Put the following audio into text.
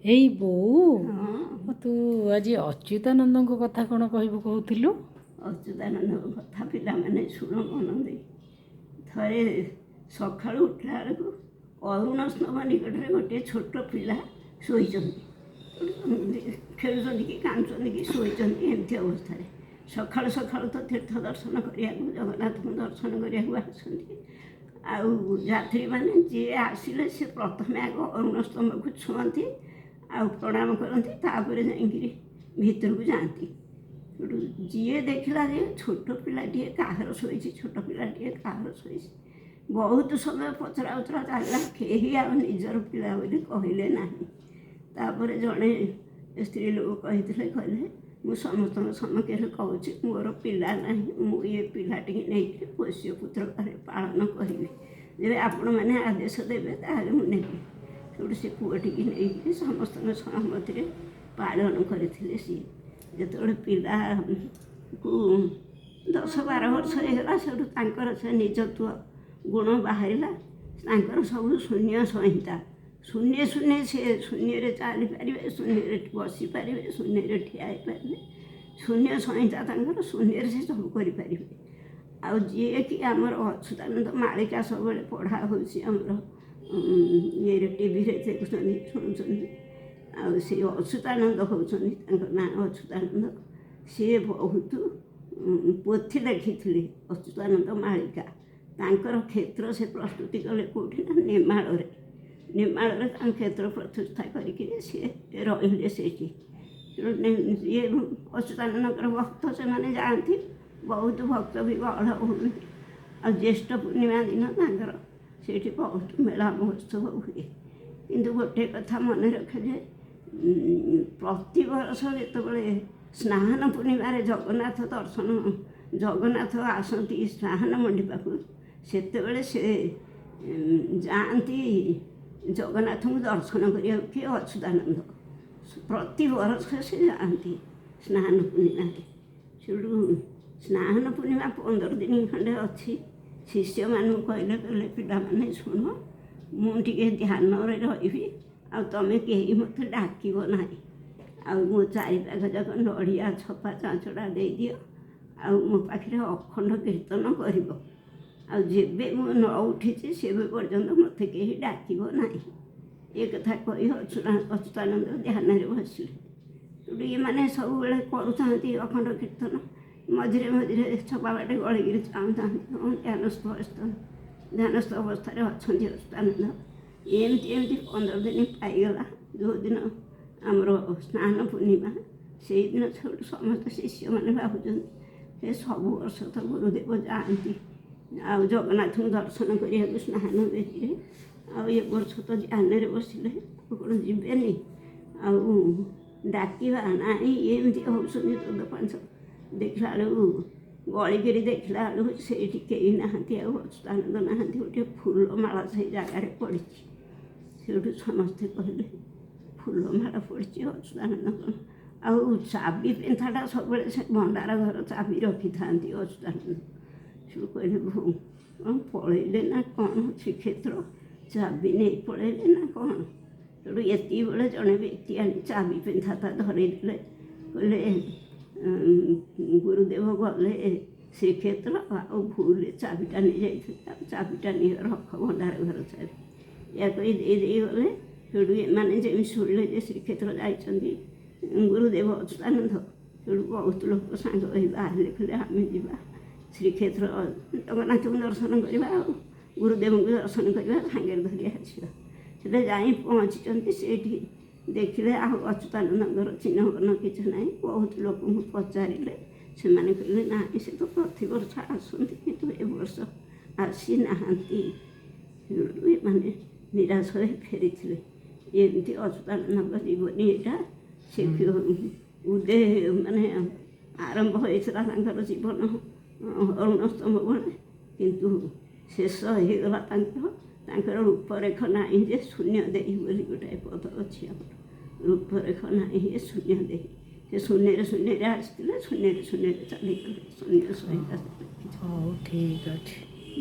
ଏଇ ବୋଉ ହଁ, ତୁ ଆଜି ଅଚ୍ୟୁତାନନ୍ଦଙ୍କ କଥା କ'ଣ କହିବୁ କହୁଥିଲୁ? ଅଚ୍ୟୁତାନନ୍ଦଙ୍କ କଥା ପିଲାମାନେ ଶୁଣ ମନ ଦେଇ। ଥରେ ସକାଳୁ ଉଠିଲା ବେଳକୁ ଅରୁଣ ସ୍ତମ୍ଭ ନିକଟରେ ଗୋଟିଏ ଛୋଟ ପିଲା ଶୋଇଛନ୍ତି। ଖେଳୁଛନ୍ତି କି କାନ୍ଦୁଛନ୍ତି କି ଶୋଇଛନ୍ତି, ଏମିତି ଅବସ୍ଥାରେ ସକାଳୁ ସକାଳୁ ତ ତୀର୍ଥ ଦର୍ଶନ କରିବାକୁ, ଜଗନ୍ନାଥଙ୍କୁ ଦର୍ଶନ କରିବାକୁ ଆସନ୍ତି। ଆଉ ଯାତ୍ରୀମାନେ ଯିଏ ଆସିଲେ ସେ ପ୍ରଥମେ ଆଗ ଅରୁଣ ସ୍ତମ୍ଭକୁ ଛୁଅନ୍ତି ଆଉ ପ୍ରଣାମ କରନ୍ତି, ତାପରେ ଯାଇକିରି ଭିତରକୁ ଯାଆନ୍ତି। ସେଠୁ ଯିଏ ଦେଖିଲା ଯେ ଛୋଟ ପିଲାଟିଏ କାହାର ଶୋଇଛି, ଛୋଟ ପିଲାଟିଏ କାହାର ଶୋଇଛି, ବହୁତ ସମୟ ପଚରା ଉଚରା ଚାଲିଲା, କେହି ଆଉ ନିଜର ପିଲା ବୋଲି କହିଲେ ନାହିଁ। ତାପରେ ଜଣେ ସ୍ତ୍ରୀ ଲୋକ କହିଲେ ମୁଁ ସମସ୍ତଙ୍କ ସମ୍ମୁଖରେ କହୁଛି ମୋର ପିଲା ନାହିଁ, ମୁଁ ଏ ପିଲାଟିକି ନେଇକି ପୋଷ୍ୟ ପୁତ୍ର ଭାବେ ପାଳନ କରିବି, ଯେବେ ଆପଣମାନେ ଆଦେଶ ଦେବେ ତାହେଲେ ମୁଁ ନେବି। ସେଠୁ ସେ ପୁଅଟିକି ନେଇକି ସମସ୍ତଙ୍କ ସହମତିରେ ପାଳନ କରିଥିଲେ। ସିଏ ଯେତେବେଳେ ପିଲାକୁ 10-12 ବର୍ଷ ହେଇଗଲା, ସେଠୁ ତାଙ୍କର ସେ ନିଜତ୍ୱ ଗୁଣ ବାହାରିଲା। ତାଙ୍କର ସବୁ ଶୂନ୍ୟ ସଂହିତା, ଶୂନ୍ୟ ସେ ଶୂନ୍ୟରେ ଚାଲିପାରିବେ, ଶୂନ୍ୟରେ ବସିପାରିବେ, ଶୂନ୍ୟରେ ଠିଆ ହେଇପାରିବେ, ଶୂନ୍ୟ ସଂହିତା ତାଙ୍କର, ଶୂନ୍ୟରେ ସେ ସବୁ କରିପାରିବେ। ଆଉ ଯିଏକି ଆମର ଅଚ୍ୟୁତାନନ୍ଦ ମାଳିକା ସବୁବେଳେ ପଢ଼ା ହେଉଛି ଆମର ଇଏରେ ଟିଭିରେ ଦେଖୁଛନ୍ତି, ଶୁଣୁଛନ୍ତି। ଆଉ ସେ ଅଚ୍ୟୁତାନନ୍ଦ ହେଉଛନ୍ତି, ତାଙ୍କ ନାଁ ଅଚ୍ୟୁତାନନ୍ଦ। ସିଏ ବହୁତ ପୋଥି ଲେଖିଥିଲେ, ଅଚ୍ୟୁତାନନ୍ଦ ମାଳିକା। ତାଙ୍କର କ୍ଷେତ୍ର ସେ ପ୍ରସ୍ତୁତି କଲେ କେଉଁଠି ନା ନେମାଳରେ ତାଙ୍କ କ୍ଷେତ୍ର ପ୍ରତିଷ୍ଠା କରିକି ସିଏ ରହିଲେ ସେଇଠି। ଇଏ ଅଚ୍ୟୁତାନନ୍ଦଙ୍କର ଭକ୍ତ ସେମାନେ ଯାଆନ୍ତି, ବହୁତ ଭକ୍ତ ବି ଗହଳ ହୁଅନ୍ତି। ଆଉ ଜ୍ୟେଷ୍ଠ ପୂର୍ଣ୍ଣିମା ଦିନ ତାଙ୍କର ସେଇଠି ବହୁତ ମେଳା ମହୋତ୍ସବ ହୁଏ। କିନ୍ତୁ ଗୋଟିଏ କଥା ମନେ ରଖେ ଯେ ପ୍ରତିବର୍ଷ ଯେତେବେଳେ ସ୍ନାନ ପୂର୍ଣ୍ଣିମାରେ ଜଗନ୍ନାଥ ଆସନ୍ତି ସ୍ନାନ ମଣ୍ଡପକୁ, ସେତେବେଳେ ସେ ଯାଆନ୍ତି ଜଗନ୍ନାଥଙ୍କୁ ଦର୍ଶନ କରିବାକୁ। କିଏ? ଅଚ୍ୟୁତାନନ୍ଦ। ପ୍ରତିବର୍ଷ ସେ ଯାଆନ୍ତି ସ୍ନାନ ପୂର୍ଣ୍ଣିମାରେ। ସେଠୁ ସ୍ନାନ ପୂର୍ଣ୍ଣିମା 15 ଦିନ ଖଣ୍ଡେ ଅଛି। ଶିଷ୍ୟମାନଙ୍କୁ କହିଲେ ପିଲାମାନେ ଶୁଣ, ମୁଁ ଟିକେ ଧ୍ୟାନରେ ରହିବି, ଆଉ ତମେ କେହି ମୋତେ ଡାକିବ ନାହିଁ। ଆଉ ମୋ ଚାରିପାଖ ଯାକ ନଡ଼ିଆ ଛପା ଚାଞ୍ଚଡ଼ା ଦେଇଦିଅ, ଆଉ ମୋ ପାଖରେ ଅଖଣ୍ଡ କୀର୍ତ୍ତନ କରିବ। ଆଉ ଯେବେ ମୁଁ ନ ଉଠିଛି ସେବେ ପର୍ଯ୍ୟନ୍ତ ମୋତେ କେହି ଡାକିବ ନାହିଁ। ଏ କଥା କହି ଅଚ୍ୟୁତାନନ୍ଦ ଧ୍ୟାନରେ ବସିଲେ। ସେଠୁ ଏମାନେ ସବୁବେଳେ କରୁଥାନ୍ତି ଅଖଣ୍ଡ କୀର୍ତ୍ତନ, ମଝିରେ ମଝିରେ ଛପା ବାଟେ ଗଳିକିରି ଚାହୁଁଥାନ୍ତି, ଧ୍ୟାନସ୍ଥ ଅବସ୍ଥାରେ ଅଛନ୍ତି ଅଚ୍ୟୁତାନନ୍ଦ। ଏମିତି 15 ଦିନ ପାଇଗଲା। ଯେଉଁଦିନ ଆମର ସ୍ନାନ ପୂର୍ଣ୍ଣିମା, ସେଇଦିନ ସେଠୁ ସମସ୍ତେ ଶିଷ୍ୟମାନେ ଭାବୁଛନ୍ତି ସେ ସବୁ ବର୍ଷ ତ ଗୁରୁଦେବ ଯାଆନ୍ତି ଆଉ ଜଗନ୍ନାଥଙ୍କୁ ଦର୍ଶନ କରିବାକୁ ସ୍ନାନ ବେଦୀରେ, ଆଉ ଏ ବର୍ଷ ତ ଧ୍ୟାନରେ ବସିଲେ, ଆଉ କ'ଣ ଯିବେନି? ଆଉ ଡାକିବା ନାହିଁ, ଏମିତି ହେଉଛନ୍ତି 14-15। ଦେଖିଲା ବେଳକୁ ଗଳିକିରି ଦେଖିଲା ବେଳକୁ ସେଇଠି କେହି ନାହାନ୍ତି, ଆଉ ଅଚ୍ୟୁତାନନ୍ଦ ନାହାନ୍ତି। ଗୋଟିଏ ଫୁଲମାଳ ସେଇ ଜାଗାରେ ପଡ଼ିଛି। ସେଇଠୁ ସମସ୍ତେ କହିଲେ ଫୁଲମାଳ ପଡ଼ିଛି ଅଚ୍ୟୁତାନନ୍ଦଙ୍କର। ଆଉ ଚାବି ପେନ୍ଥାଟା ସବୁବେଳେ ସେ ଭଣ୍ଡାର ଘର ଚାବି ରଖିଥାନ୍ତି ଅଚ୍ୟୁତାନନ୍ଦ। ସେଠୁ କହିଲେ ବୋଉ କ'ଣ ପଳେଇଲେ ନା କ'ଣ, ଶ୍ରୀକ୍ଷେତ୍ର ଚାବି ନେଇ ପଳେଇଲେ ନା କ'ଣ? ସେଠୁ ଏତିକି ବେଳେ ଜଣେ ବ୍ୟକ୍ତି ଆଣି ଚାବି ପେନ୍ଥାଟା ଧରେଇଦେଲେ। କହିଲେ ଗୁରୁଦେବ ଗଲେ ଶ୍ରୀକ୍ଷେତ୍ର, ଆଉ ଭୁଲରେ ଚାବିଟା ନେଇଯାଇଥିଲେ, ଆଉ ଚାବିଟା ନିଅ, ରଖ ଭଣ୍ଡାର ଘର ଚାବି। ଏହା କହି ଦେଇଗଲେ। ସେଠୁ ଏମାନେ ଯେମିତି ଶୁଣିଲେ ଯେ ଶ୍ରୀକ୍ଷେତ୍ର ଯାଇଛନ୍ତି ଗୁରୁଦେବ ଅଚ୍ୟୁତାନନ୍ଦ, ସେଠୁ ବହୁତ ଲୋକ ସାଙ୍ଗ ହୋଇ ବାହାରିଲେ, କହିଲେ ଆମେ ଯିବା ଶ୍ରୀକ୍ଷେତ୍ର, ଜଗନ୍ନାଥଙ୍କୁ ଦର୍ଶନ କରିବା, ଆଉ ଗୁରୁଦେବଙ୍କୁ ଦର୍ଶନ କରିବା, ସାଙ୍ଗରେ ଧରି ଆସିବା। ସେଟା ଯାଇ ପହଞ୍ଚିଛନ୍ତି। ସେଇଠି ଦେଖିଲେ ଆଉ ଅଚ୍ୟୁତାନନ୍ଦଙ୍କର ଚିହ୍ନବର୍ଣ୍ଣ କିଛି ନାହିଁ। ବହୁତ ଲୋକଙ୍କୁ ପଚାରିଲେ, ସେମାନେ କହିଲେ ନାହିଁ, ସେ ତ ପ୍ରତିବର୍ଷ ଆସନ୍ତି, କିନ୍ତୁ ଏ ବର୍ଷ ଆସିନାହାନ୍ତି। ଏମାନେ ନିରାଶ ହୋଇ ଫେରିଥିଲେ। ଏମିତି ଅଚ୍ୟୁତାନନ୍ଦଙ୍କ ଜୀବନୀ ଏଇଟା। ସେ ଆରମ୍ଭ ହୋଇଥିଲା ତାଙ୍କର ଜୀବନ ଅରୁଣ ସ୍ତମ୍ଭ ଭଳି, କିନ୍ତୁ ଶେଷ ହେଇଗଲା ତାଙ୍କର ରୂପରେଖ ନାହିଁ ଯେ ଶୂନ୍ୟ ଦେଇ ବୋଲି ଗୋଟାଏ ପଦ ଅଛି ଆମର। ରୂପରେଖ ନାହିଁ ଏ ଶୂନ୍ୟ ଦେଇ। ସେ ଶୂନ୍ୟରେ ଆସିଥିଲେ, ଶୂନ୍ୟରେ ଚାଲିଗଲେ। ଶୂନ୍ୟ ସହିତ। ହଉ ଠିକ୍ ଅଛି।